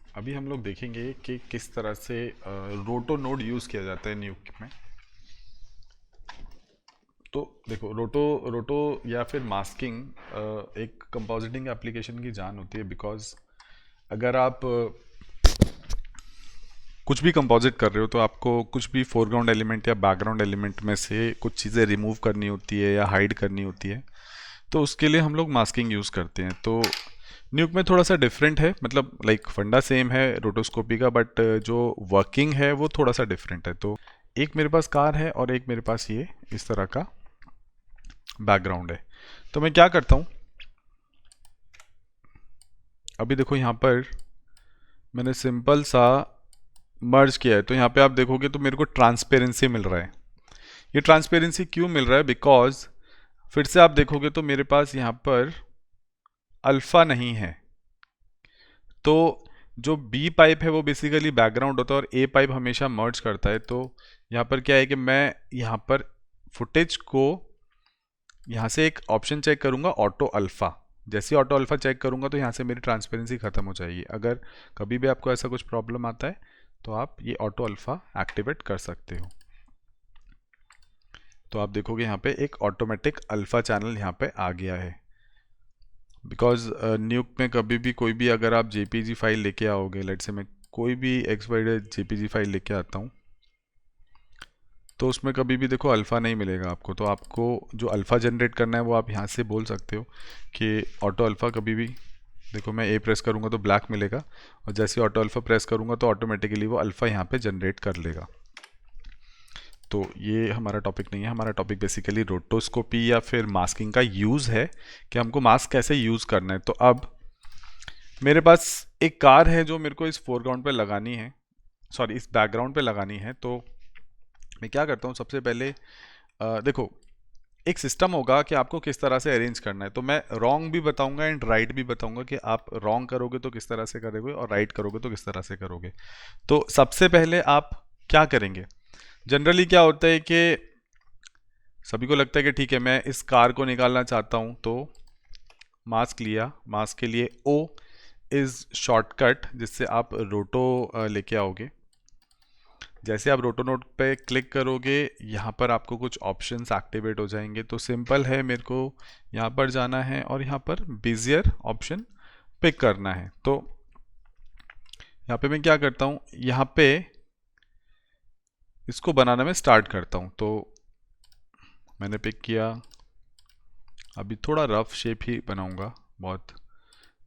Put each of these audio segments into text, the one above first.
अभी हम लोग देखेंगे कि किस तरह से रोटो नोड यूज़ किया जाता है न्यूक में। तो देखो, रोटो रोटो या फिर मास्किंग एक कंपोजिटिंग एप्लीकेशन की जान होती है। बिकॉज अगर आप कुछ भी कंपोजिट कर रहे हो तो आपको कुछ भी फोरग्राउंड एलिमेंट या बैकग्राउंड एलिमेंट में से कुछ चीज़ें रिमूव करनी होती है या हाइड करनी होती है। तो उसके लिए हम लोग मास्किंग यूज़ करते हैं। तो न्यूक में थोड़ा सा डिफरेंट है, मतलब लाइक फंडा सेम है रोटोस्कोपी का, बट जो वर्किंग है वो थोड़ा सा डिफरेंट है। तो एक मेरे पास कार है और एक मेरे पास ये इस तरह का बैकग्राउंड है। तो मैं क्या करता हूँ, अभी देखो यहाँ पर मैंने सिंपल सा मर्ज किया है। तो यहाँ पे आप देखोगे तो मेरे को ट्रांसपेरेंसी मिल रहा है। ये ट्रांसपेरेंसी क्यों मिल रहा है? बिकॉज फिर से आप देखोगे तो मेरे पास यहाँ पर अल्फा नहीं है। तो जो बी पाइप है वो बेसिकली बैकग्राउंड होता है और ए पाइप हमेशा मर्ज करता है। तो यहाँ पर क्या है कि मैं यहाँ पर फुटेज को यहाँ से एक ऑप्शन चेक करूँगा, ऑटो अल्फ़ा। जैसे ही ऑटो अल्फ़ा चेक करूँगा तो यहाँ से मेरी ट्रांसपेरेंसी ख़त्म हो जाएगी। अगर कभी भी आपको ऐसा कुछ प्रॉब्लम आता है तो आप ये ऑटो अल्फ़ा एक्टिवेट कर सकते हो। तो आप देखोगे यहाँ पे एक ऑटोमेटिक अल्फ़ा चैनल यहाँ पे आ गया है। बिकॉज न्यूक में कभी भी कोई भी अगर आप जेपीजी फाइल लेके आओगे, लेट से मैं कोई भी एक्सवाइड जेपीजी फाइल लेके आता हूँ, तो उसमें कभी भी देखो अल्फ़ा नहीं मिलेगा आपको। तो आपको जो अल्फ़ा जनरेट करना है वो आप यहाँ से बोल सकते हो कि ऑटो अल्फ़ा कभी भी, देखो मैं ए प्रेस करूँगा तो ब्लैक मिलेगा, और जैसे ऑटो अल्फ़ा प्रेस करूँगा तो ऑटोमेटिकली वो अल्फ़ा यहाँ पे जनरेट कर लेगा। तो ये हमारा टॉपिक नहीं है। हमारा टॉपिक बेसिकली रोटोस्कोपी या फिर मास्किंग का यूज़ है, कि हमको मास्क कैसे यूज़ करना है। तो अब मेरे पास एक कार है जो मेरे को इस फोरग्राउंड पे लगानी है, सॉरी इस बैकग्राउंड पे लगानी है। तो मैं क्या करता हूँ, सबसे पहले देखो, एक सिस्टम होगा कि आपको किस तरह से अरेंज करना है। तो मैं रॉन्ग भी बताऊंगा एंड राइट भी बताऊंगा कि आप रॉन्ग करोगे तो किस तरह से करोगे और राइट करोगे तो किस तरह से करोगे। तो सबसे पहले आप क्या करेंगे, जनरली क्या होता है कि सभी को लगता है कि ठीक है मैं इस कार को निकालना चाहता हूँ, तो मास्क लिया। मास्क के लिए ओ इज़ शॉर्टकट जिससे आप रोटो लेके आओगे। जैसे आप रोटो नोट पे क्लिक करोगे यहाँ पर आपको कुछ ऑप्शंस एक्टिवेट हो जाएंगे। तो सिंपल है, मेरे को यहाँ पर जाना है और यहाँ पर बिजियर ऑप्शन पिक करना है। तो यहाँ पे मैं क्या करता हूँ, यहाँ पे इसको बनाना मैं स्टार्ट करता हूँ। तो मैंने पिक किया। अभी थोड़ा रफ शेप ही बनाऊंगा, बहुत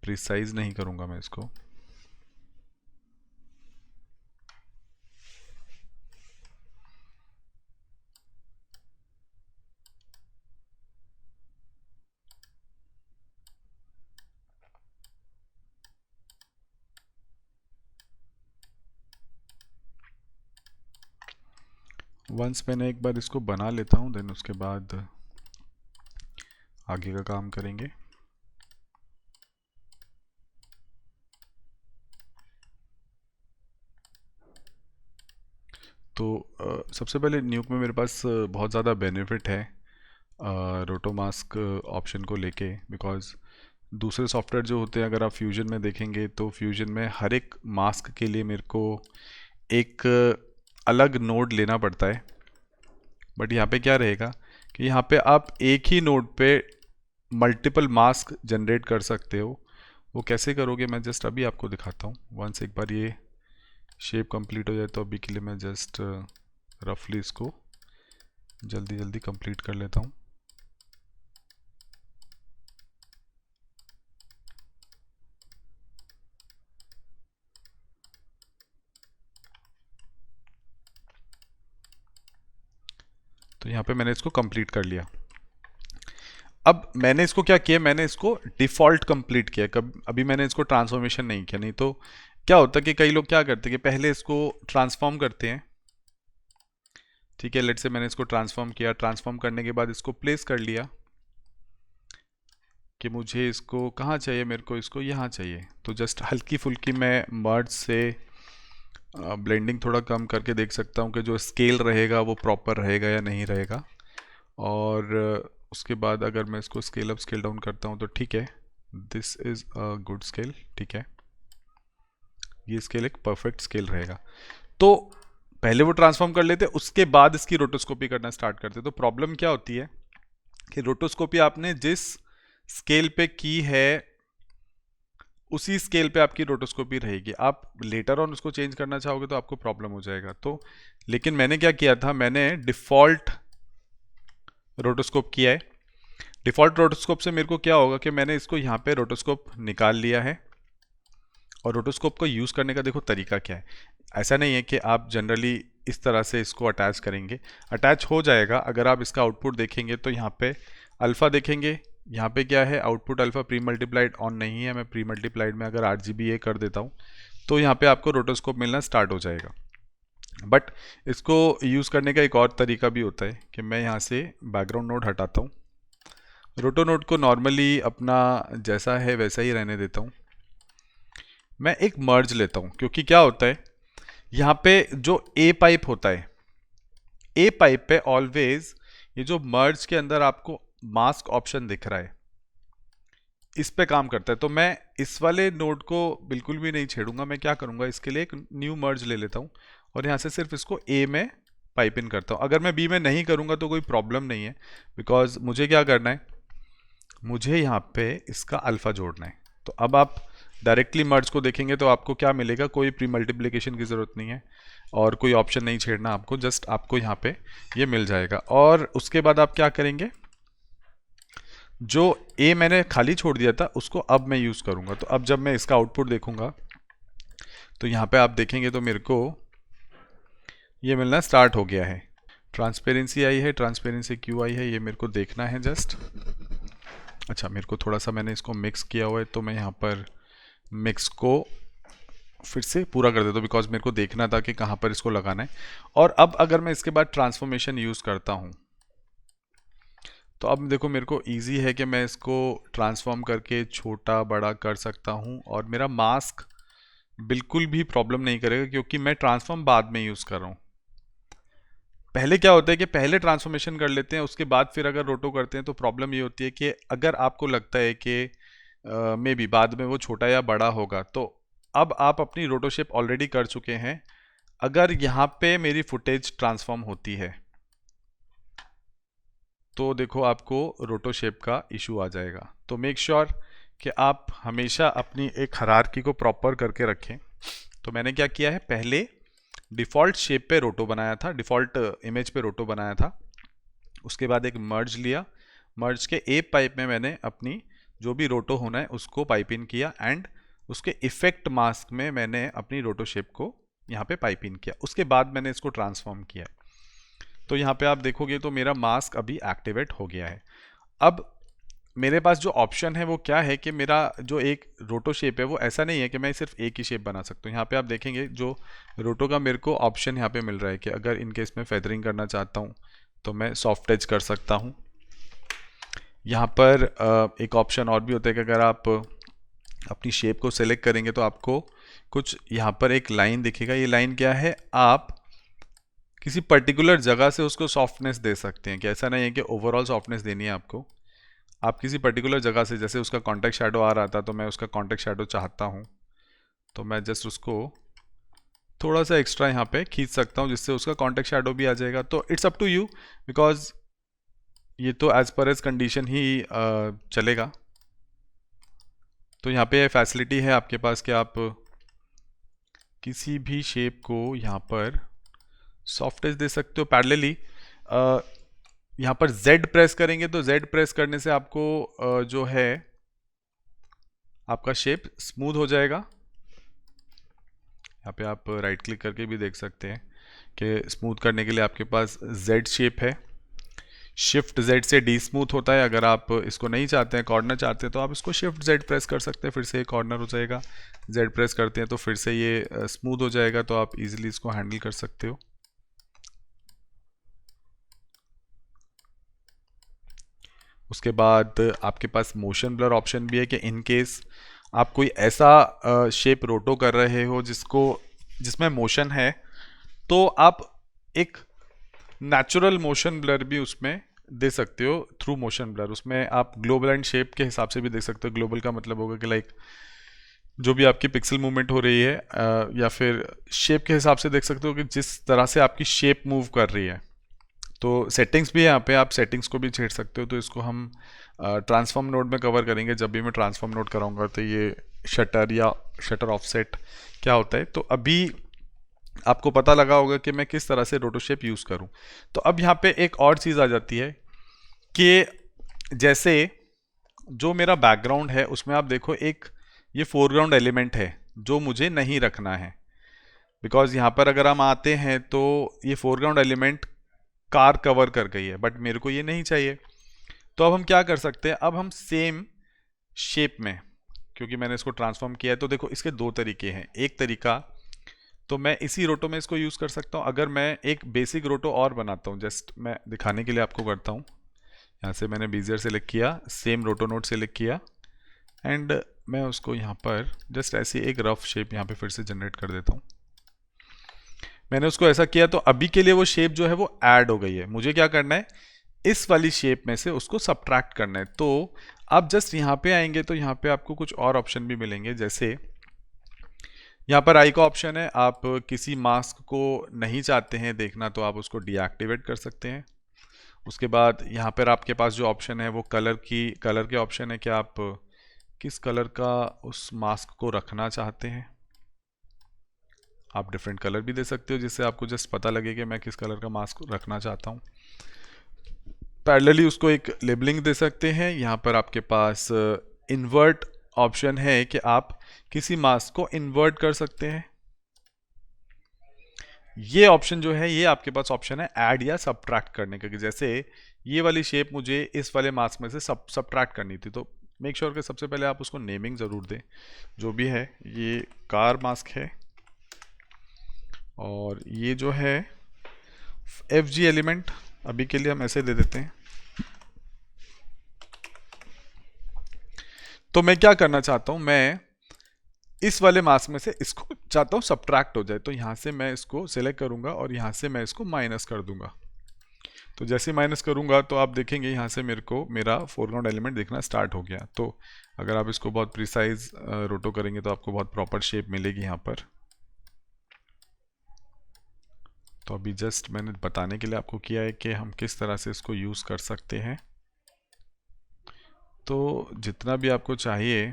प्रिसाइज नहीं करूँगा मैं इसको। वंस मैंने एक बार इसको बना लेता हूँ, देन उसके बाद आगे का काम करेंगे। तो सबसे पहले न्यूक में मेरे पास बहुत ज़्यादा बेनिफिट है रोटो मास्क ऑप्शन को लेके। बिकॉज दूसरे सॉफ्टवेयर जो होते हैं, अगर आप फ्यूजन में देखेंगे तो फ्यूजन में हर एक मास्क के लिए मेरे को एक अलग नोड लेना पड़ता है। बट यहाँ पे क्या रहेगा कि यहाँ पे आप एक ही नोड पे मल्टीपल मास्क जनरेट कर सकते हो। वो कैसे करोगे मैं जस्ट अभी आपको दिखाता हूँ। वंस एक बार ये शेप कंप्लीट हो जाए तो अभी के लिए मैं जस्ट रफली इसको जल्दी जल्दी कंप्लीट कर लेता हूँ। तो यहाँ पे मैंने इसको कंप्लीट कर लिया। अब मैंने इसको क्या किया, मैंने इसको डिफ़ॉल्ट कंप्लीट किया। कब अभी मैंने इसको ट्रांसफॉर्मेशन नहीं किया। नहीं तो क्या होता है कि कई लोग क्या करते हैं कि पहले इसको ट्रांसफॉर्म करते हैं। ठीक है, लेट से मैंने इसको ट्रांसफॉर्म किया। ट्रांसफॉर्म करने के बाद इसको प्लेस कर लिया कि मुझे इसको कहाँ चाहिए, मेरे को इसको यहाँ चाहिए। तो जस्ट हल्की फुल्की मैं मर्ज से ब्लेंडिंग थोड़ा कम करके देख सकता हूँ कि जो स्केल रहेगा वो प्रॉपर रहेगा या नहीं रहेगा। और उसके बाद अगर मैं इसको स्केल अप स्केल डाउन करता हूँ तो ठीक है, this is a good scale. ठीक है, ये स्केल एक परफेक्ट स्केल रहेगा। तो पहले वो ट्रांसफॉर्म कर लेते, उसके बाद इसकी रोटोस्कोपी करना स्टार्ट करते। तो प्रॉब्लम क्या होती है कि रोटोस्कोपी आपने जिस स्केल पे की है उसी स्केल पे आपकी रोटोस्कोपी रहेगी। आप लेटर ऑन उसको चेंज करना चाहोगे तो आपको प्रॉब्लम हो जाएगा। तो लेकिन मैंने क्या किया था, मैंने डिफ़ॉल्ट रोटोस्कोप किया है। डिफ़ॉल्ट रोटोस्कोप से मेरे को क्या होगा कि मैंने इसको यहाँ पे रोटोस्कोप निकाल लिया है। और रोटोस्कोप को यूज़ करने का देखो तरीका क्या है। ऐसा नहीं है कि आप जनरली इस तरह से इसको अटैच करेंगे, अटैच हो जाएगा। अगर आप इसका आउटपुट देखेंगे तो यहाँ पे अल्फ़ा देखेंगे, यहाँ पे क्या है output alpha pre multiplied on नहीं है। मैं प्री मल्टीप्लाइड में अगर RGBA कर देता हूँ तो यहाँ पे आपको रोटोस्कोप मिलना स्टार्ट हो जाएगा। बट इसको यूज़ करने का एक और तरीका भी होता है कि मैं यहाँ से बैकग्राउंड नोड हटाता हूँ, रोटो नोड को नॉर्मली अपना जैसा है वैसा ही रहने देता हूँ। मैं एक मर्ज लेता हूँ, क्योंकि क्या होता है यहाँ पे जो ए पाइप होता है, ए पाइप पे ऑलवेज ये जो मर्ज के अंदर आपको मास्क ऑप्शन दिख रहा है, इस पे काम करता है। तो मैं इस वाले नोड को बिल्कुल भी नहीं छेड़ूंगा। मैं क्या करूंगा, इसके लिए एक न्यू मर्ज ले लेता हूँ और यहाँ से सिर्फ इसको ए में पाइप इन करता हूँ। अगर मैं बी में नहीं करूँगा तो कोई प्रॉब्लम नहीं है, बिकॉज मुझे क्या करना है, मुझे यहाँ पे इसका अल्फ़ा जोड़ना है। तो अब आप डायरेक्टली मर्ज को देखेंगे तो आपको क्या मिलेगा, कोई प्री मल्टीप्लिकेशन की ज़रूरत नहीं है और कोई ऑप्शन नहीं छेड़ना आपको, जस्ट आपको यहाँ पे ये मिल जाएगा। और उसके बाद आप क्या करेंगे, जो ए मैंने खाली छोड़ दिया था उसको अब मैं यूज़ करूँगा। तो अब जब मैं इसका आउटपुट देखूँगा तो यहाँ पे आप देखेंगे तो मेरे को ये मिलना स्टार्ट हो गया है। ट्रांसपेरेंसी आई है, ट्रांसपेरेंसी क्यों आई है ये मेरे को देखना है जस्ट। अच्छा, मेरे को थोड़ा सा मैंने इसको मिक्स किया हुआ है तो मैं यहाँ पर मिक्स को फिर से पूरा कर देता हूँ, बिकॉज मेरे को देखना था कि कहाँ पर इसको लगाना है। और अब अगर मैं इसके बाद ट्रांसफॉर्मेशन यूज़ करता हूँ तो अब देखो मेरे को इजी है कि मैं इसको ट्रांसफॉर्म करके छोटा बड़ा कर सकता हूँ और मेरा मास्क बिल्कुल भी प्रॉब्लम नहीं करेगा, क्योंकि मैं ट्रांसफॉर्म बाद में यूज़ कर रहा हूँ। पहले क्या होता है कि पहले ट्रांसफॉर्मेशन कर लेते हैं, उसके बाद फिर अगर रोटो करते हैं तो प्रॉब्लम ये होती है कि अगर आपको लगता है कि मे बी बाद में वो छोटा या बड़ा होगा, तो अब आप अपनी रोटो शेप ऑलरेडी कर चुके हैं। अगर यहाँ पे मेरी फुटेज ट्रांसफॉर्म होती है तो देखो आपको रोटो शेप का इशू आ जाएगा। तो मेक श्योर कि आप हमेशा अपनी एक हायरार्की को प्रॉपर करके रखें। तो मैंने क्या किया है, पहले डिफ़ॉल्ट शेप पे रोटो बनाया था, डिफ़ॉल्ट इमेज पे रोटो बनाया था। उसके बाद एक मर्ज लिया, मर्ज के ए पाइप में मैंने अपनी जो भी रोटो होना है उसको पाइप इन किया एंड उसके इफेक्ट मास्क में मैंने अपनी रोटो शेप को यहाँ पे पाइप इन किया। उसके बाद मैंने इसको ट्रांसफॉर्म किया। तो यहाँ पे आप देखोगे तो मेरा मास्क अभी एक्टिवेट हो गया है। अब मेरे पास जो ऑप्शन है वो क्या है कि मेरा जो एक रोटो शेप है वो ऐसा नहीं है कि मैं सिर्फ एक ही शेप बना सकता हूँ। यहाँ पे आप देखेंगे जो रोटो का मेरे को ऑप्शन यहाँ पे मिल रहा है कि अगर इनकेस मैं फेदरिंग करना चाहता हूँ तो मैं सॉफ्ट एज कर सकता हूँ। यहाँ पर एक ऑप्शन और भी होता है कि अगर आप अपनी शेप को सेलेक्ट करेंगे तो आपको कुछ यहाँ पर एक लाइन दिखेगा। ये लाइन क्या है, आप किसी पर्टिकुलर जगह से उसको सॉफ्टनेस दे सकते हैं। कि ऐसा नहीं है कि ओवरऑल सॉफ्टनेस देनी है आपको, आप किसी पर्टिकुलर जगह से, जैसे उसका कॉन्टेक्स्ट शैडो आ रहा था तो मैं उसका कॉन्टेक्स्ट शैडो चाहता हूँ तो मैं जस्ट उसको थोड़ा सा एक्स्ट्रा यहाँ पे खींच सकता हूँ जिससे उसका कॉन्टेक्स्ट शैडो भी आ जाएगा। तो it's up to you, because ये तो एज पर एज कंडीशन ही चलेगा। तो यहाँ पे फैसिलिटी है आपके पास कि आप किसी भी शेप को यहाँ पर सॉफ्टनेस दे सकते हो पैरेलली। यहाँ पर Z प्रेस करेंगे तो Z प्रेस करने से आपको जो है आपका शेप स्मूथ हो जाएगा। यहाँ पे आप राइट क्लिक करके भी देख सकते हैं कि स्मूथ करने के लिए आपके पास Z शेप है। शिफ्ट Z से डी स्मूथ होता है। अगर आप इसको नहीं चाहते हैं, कॉर्नर चाहते हैं, तो आप इसको शिफ्ट Z प्रेस कर सकते हैं, फिर से ये कॉर्नर हो जाएगा। Z प्रेस करते हैं तो फिर से ये स्मूथ हो जाएगा। तो आप इजीली इसको हैंडल कर सकते हो। उसके बाद आपके पास मोशन ब्लर ऑप्शन भी है कि इन केस आप कोई ऐसा शेप रोटो कर रहे हो जिसमें मोशन है, तो आप एक नेचुरल मोशन ब्लर भी उसमें दे सकते हो थ्रू मोशन ब्लर। उसमें आप ग्लोबल एंड शेप के हिसाब से भी देख सकते हो। ग्लोबल का मतलब होगा कि लाइक जो भी आपकी पिक्सल मूवमेंट हो रही है या फिर शेप के हिसाब से देख सकते हो कि जिस तरह से आपकी शेप मूव कर रही है। तो सेटिंग्स भी है यहाँ पे, आप सेटिंग्स को भी छेड़ सकते हो। तो इसको हम ट्रांसफॉर्म नोड में कवर करेंगे। जब भी मैं ट्रांसफॉर्म नोड कराऊंगा तो ये शटर या शटर ऑफसेट क्या होता है। तो अभी आपको पता लगा होगा कि मैं किस तरह से रोटोशेप यूज़ करूं। तो अब यहाँ पे एक और चीज़ आ जाती है कि जैसे जो मेरा बैकग्राउंड है उसमें आप देखो एक ये फोरग्राउंड एलिमेंट है जो मुझे नहीं रखना है। बिकॉज यहाँ पर अगर हम आते हैं तो ये फोरग्राउंड एलिमेंट कार कवर कर गई है, बट मेरे को ये नहीं चाहिए। तो अब हम क्या कर सकते हैं, अब हम सेम शेप में, क्योंकि मैंने इसको ट्रांसफॉर्म किया है तो देखो इसके दो तरीके हैं। एक तरीका तो मैं इसी रोटो में इसको यूज़ कर सकता हूँ। अगर मैं एक बेसिक रोटो और बनाता हूँ, जस्ट मैं दिखाने के लिए आपको करता हूँ। यहाँ से मैंने बीजियर सेलेक्ट किया, सेम रोटो नोड सेलेक्ट किया एंड मैं उसको यहाँ पर जस्ट ऐसी एक रफ शेप यहाँ पे फिर से जनरेट कर देता हूँ। मैंने उसको ऐसा किया तो अभी के लिए वो शेप जो है वो ऐड हो गई है। मुझे क्या करना है, इस वाली शेप में से उसको सब्ट्रैक्ट करना है। तो आप जस्ट यहाँ पे आएंगे तो यहाँ पे आपको कुछ और ऑप्शन भी मिलेंगे। जैसे यहाँ पर आई का ऑप्शन है, आप किसी मास्क को नहीं चाहते हैं देखना तो आप उसको डीएक्टिवेट कर सकते हैं। उसके बाद यहाँ पर आपके पास जो ऑप्शन है वो कलर के ऑप्शन है कि आप किस कलर का उस मास्क को रखना चाहते हैं। आप डिफरेंट कलर भी दे सकते हो जिससे आपको जस्ट पता लगे कि मैं किस कलर का मास्क रखना चाहता हूँ। पैरेलली उसको एक लेबलिंग दे सकते हैं। यहाँ पर आपके पास इन्वर्ट ऑप्शन है कि आप किसी मास्क को इन्वर्ट कर सकते हैं। ये ऑप्शन जो है ये आपके पास ऑप्शन है ऐड या सब्ट्रैक्ट करने का, कि जैसे ये वाली शेप मुझे इस वाले मास्क में से सब्ट्रैक्ट करनी थी तो मेक श्योर कि सबसे पहले आप उसको नेमिंग ज़रूर दें। जो भी है ये कार मास्क है और ये जो है FG एलिमेंट, अभी के लिए हम ऐसे दे देते हैं। तो मैं क्या करना चाहता हूं, मैं इस वाले मास्क में से इसको चाहता हूं सब्ट्रैक्ट हो जाए। तो यहां से मैं इसको सिलेक्ट करूंगा और यहां से मैं इसको माइनस कर दूंगा। तो जैसे माइनस करूंगा तो आप देखेंगे यहां से मेरे को मेरा फोरग्राउंड एलिमेंट दिखना स्टार्ट हो गया। तो अगर आप इसको बहुत प्रिसाइज रोटो करेंगे तो आपको बहुत प्रॉपर शेप मिलेगी यहाँ पर। तो अभी जस्ट मैंने बताने के लिए आपको किया है कि हम किस तरह से इसको यूज़ कर सकते हैं। तो जितना भी आपको चाहिए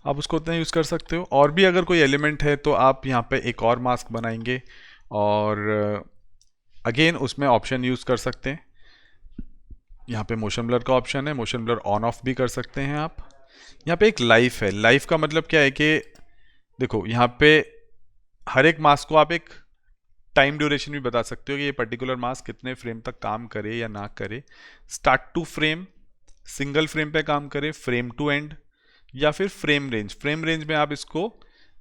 आप उसको उतना यूज़ कर सकते हो। और भी अगर कोई एलिमेंट है तो आप यहाँ पे एक और मास्क बनाएंगे और अगेन उसमें ऑप्शन यूज़ कर सकते हैं। यहाँ पे मोशन ब्लर का ऑप्शन है, मोशन ब्लर ऑन ऑफ भी कर सकते हैं आप। यहाँ पे एक लाइफ है। लाइफ का मतलब क्या है कि देखो यहाँ पे हर एक मास्क को आप एक टाइम ड्यूरेशन भी बता सकते हो कि ये पर्टिकुलर मास्क कितने फ्रेम तक काम करे या ना करे। Start to frame, single frame पे काम करे, फ्रेम टू एंड, या फिर फ्रेम रेंज। फ्रेम रेंज में आप इसको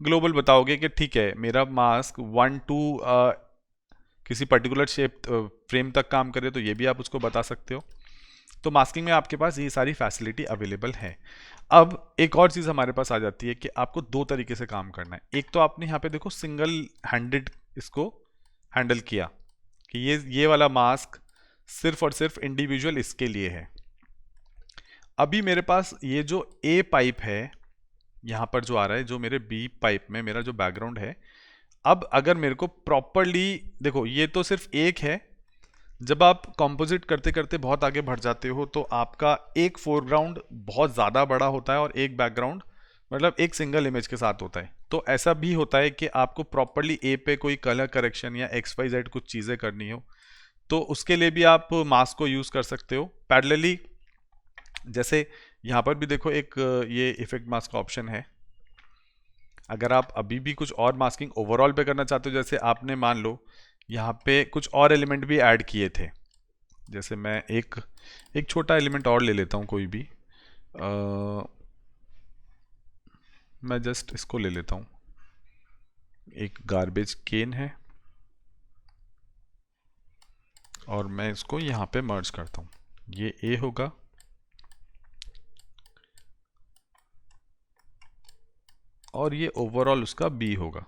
ग्लोबल बताओगे कि ठीक है मेरा मास्क 1 to किसी पर्टिकुलर शेप फ्रेम तक काम करे, तो ये भी आप उसको बता सकते हो। तो मास्किंग में आपके पास ये सारी फैसिलिटी अवेलेबल है। अब एक और चीज़ हमारे पास आ जाती है कि आपको दो तरीके से काम करना है। एक तो आपने यहाँ पे देखो सिंगल हैंडेड इसको हैंडल किया कि ये वाला मास्क सिर्फ और सिर्फ इंडिविजुअल इसके लिए है। अभी मेरे पास ये जो ए पाइप है यहाँ पर जो आ रहा है, जो मेरे बी पाइप में मेरा जो बैकग्राउंड है, अब अगर मेरे को प्रॉपरली देखो ये तो सिर्फ एक है। जब आप कंपोजिट करते करते बहुत आगे बढ़ जाते हो तो आपका एक फोरग्राउंड बहुत ज़्यादा बड़ा होता है और एक बैकग्राउंड मतलब एक सिंगल इमेज के साथ होता है। तो ऐसा भी होता है कि आपको प्रॉपरली ए पे कोई कलर करेक्शन या XYZ कुछ चीज़ें करनी हो तो उसके लिए भी आप मास्क को यूज़ कर सकते हो पैरेलली। जैसे यहाँ पर भी देखो एक ये इफेक्ट मास्क का ऑप्शन है। अगर आप अभी भी कुछ और मास्किंग ओवरऑल पे करना चाहते हो, जैसे आपने मान लो यहाँ पे कुछ और एलिमेंट भी ऐड किए थे, जैसे मैं एक छोटा एलिमेंट और ले लेता हूँ कोई भी मैं जस्ट इसको ले लेता हूँ। एक गार्बेज केन है और मैं इसको यहाँ पे मर्ज करता हूँ। ये ए होगा और ये ओवरऑल उसका बी होगा।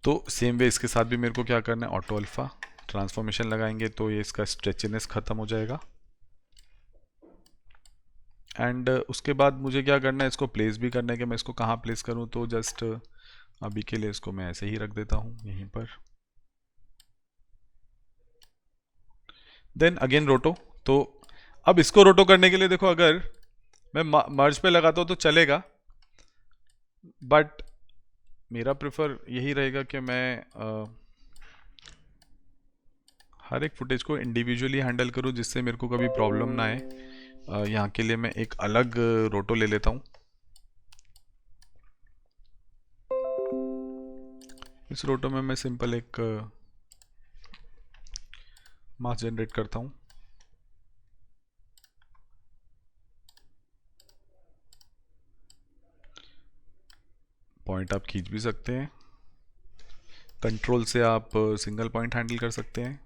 तो सेम वे इसके साथ भी मेरे को क्या करना है, ऑटो अल्फ़ा ट्रांसफॉर्मेशन लगाएंगे तो ये इसका स्ट्रेचनेस ख़त्म हो जाएगा। एंड उसके बाद मुझे क्या करना है, इसको प्लेस भी करना है कि मैं इसको कहाँ प्लेस करूँ। तो जस्ट अभी के लिए इसको मैं ऐसे ही रख देता हूँ यहीं पर। देन अगेन रोटो। तो अब इसको रोटो करने के लिए देखो, अगर मैं मर्ज पे लगाता हूँ तो चलेगा, बट मेरा प्रेफर यही रहेगा कि मैं हर एक फुटेज को इंडिविजुअली हैंडल करूँ जिससे मेरे को कभी प्रॉब्लम ना आए। यहाँ के लिए मैं एक अलग रोटो ले लेता हूँ। इस रोटो में मैं सिंपल एक मास जनरेट करता हूँ। पॉइंट आप खींच भी सकते हैं, कंट्रोल से आप सिंगल पॉइंट हैंडल कर सकते हैं।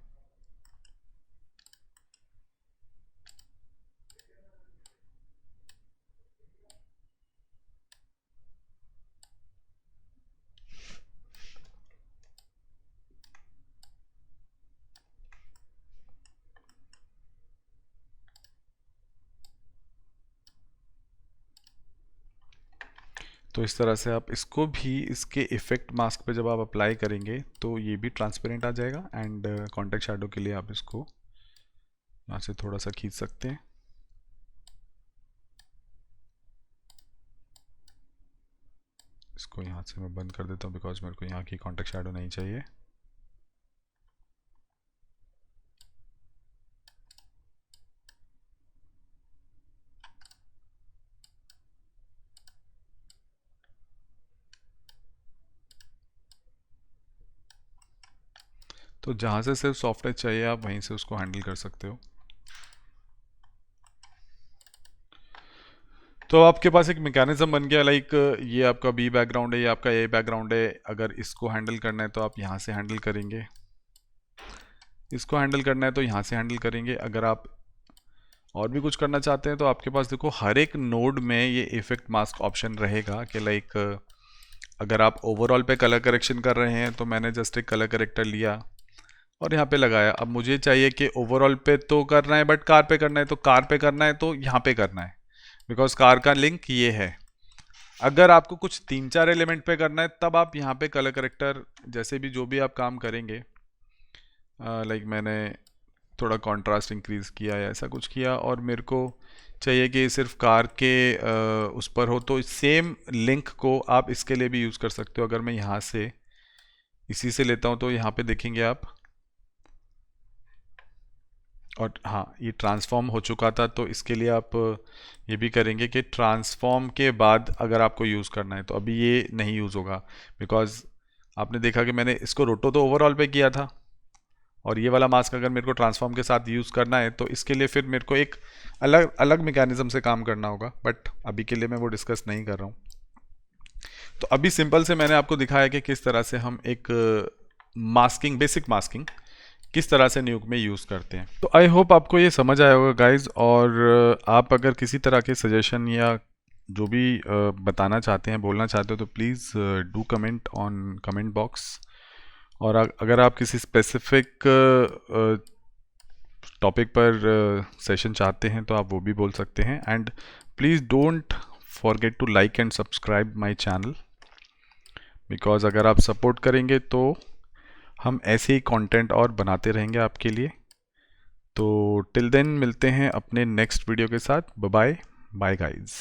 तो इस तरह से आप इसको भी इसके इफेक्ट मास्क पे जब आप अप्लाई करेंगे तो ये भी ट्रांसपेरेंट आ जाएगा। एंड कॉन्टेक्स्ट शैडो के लिए आप इसको यहाँ से थोड़ा सा खींच सकते हैं। इसको यहाँ से मैं बंद कर देता हूँ बिकॉज मेरे को यहाँ की कॉन्टेक्स्ट शैडो नहीं चाहिए। तो जहाँ से सिर्फ सॉफ्टवेयर चाहिए आप वहीं से उसको हैंडल कर सकते हो। तो आपके पास एक मैकेनिज्म बन गया, लाइक ये आपका बी बैकग्राउंड है, ये आपका ए बैकग्राउंड है। अगर इसको हैंडल करना है तो आप यहाँ से हैंडल करेंगे, इसको हैंडल करना है तो यहाँ से हैंडल करेंगे। अगर आप और भी कुछ करना चाहते हैं तो आपके पास देखो हर एक नोड में ये इफेक्ट मास्क ऑप्शन रहेगा कि लाइक अगर आप ओवरऑल पे कलर करेक्शन कर रहे हैं तो मैंने जस्ट एक कलर करेक्टर लिया और यहाँ पे लगाया। अब मुझे चाहिए कि ओवरऑल पे तो करना है बट कार पे करना है, तो कार पे करना है तो यहाँ पे करना है बिकॉज कार का लिंक ये है। अगर आपको कुछ 3-4 एलिमेंट पे करना है तब आप यहाँ पे कलर करेक्टर जैसे भी जो भी आप काम करेंगे, लाइक मैंने थोड़ा कंट्रास्ट इंक्रीज किया या ऐसा कुछ किया और मेरे को चाहिए कि सिर्फ कार के उस पर हो, तो सेम लिंक को आप इसके लिए भी यूज़ कर सकते हो। अगर मैं यहाँ से इसी से लेता हूँ तो यहाँ पे देखेंगे आप, और हाँ ये ट्रांसफॉर्म हो चुका था तो इसके लिए आप ये भी करेंगे कि ट्रांसफॉर्म के बाद अगर आपको यूज़ करना है तो अभी ये नहीं यूज़ होगा बिकॉज आपने देखा कि मैंने इसको रोटो तो ओवरऑल पे किया था और ये वाला मास्क अगर मेरे को ट्रांसफॉर्म के साथ यूज़ करना है तो इसके लिए फिर मेरे को एक अलग अलग मैकेनिज्म से काम करना होगा, बट अभी के लिए मैं वो डिस्कस नहीं कर रहा हूँ। तो अभी सिंपल से मैंने आपको दिखाया कि किस तरह से हम एक मास्किंग, बेसिक मास्किंग किस तरह से न्यूक में यूज़ करते हैं। तो आई होप आपको ये समझ आया होगा गाइज, और आप अगर किसी तरह के सजेशन या जो भी बताना चाहते हैं, बोलना चाहते हो तो please do comment on comment box. और अगर आप किसी स्पेसिफिक टॉपिक पर सेशन चाहते हैं तो आप वो भी बोल सकते हैं। And please don't forget to like and subscribe my channel because अगर आप सपोर्ट करेंगे तो हम ऐसे ही कंटेंट और बनाते रहेंगे आपके लिए। तो टिल देन मिलते हैं अपने नेक्स्ट वीडियो के साथ। Bye bye guys.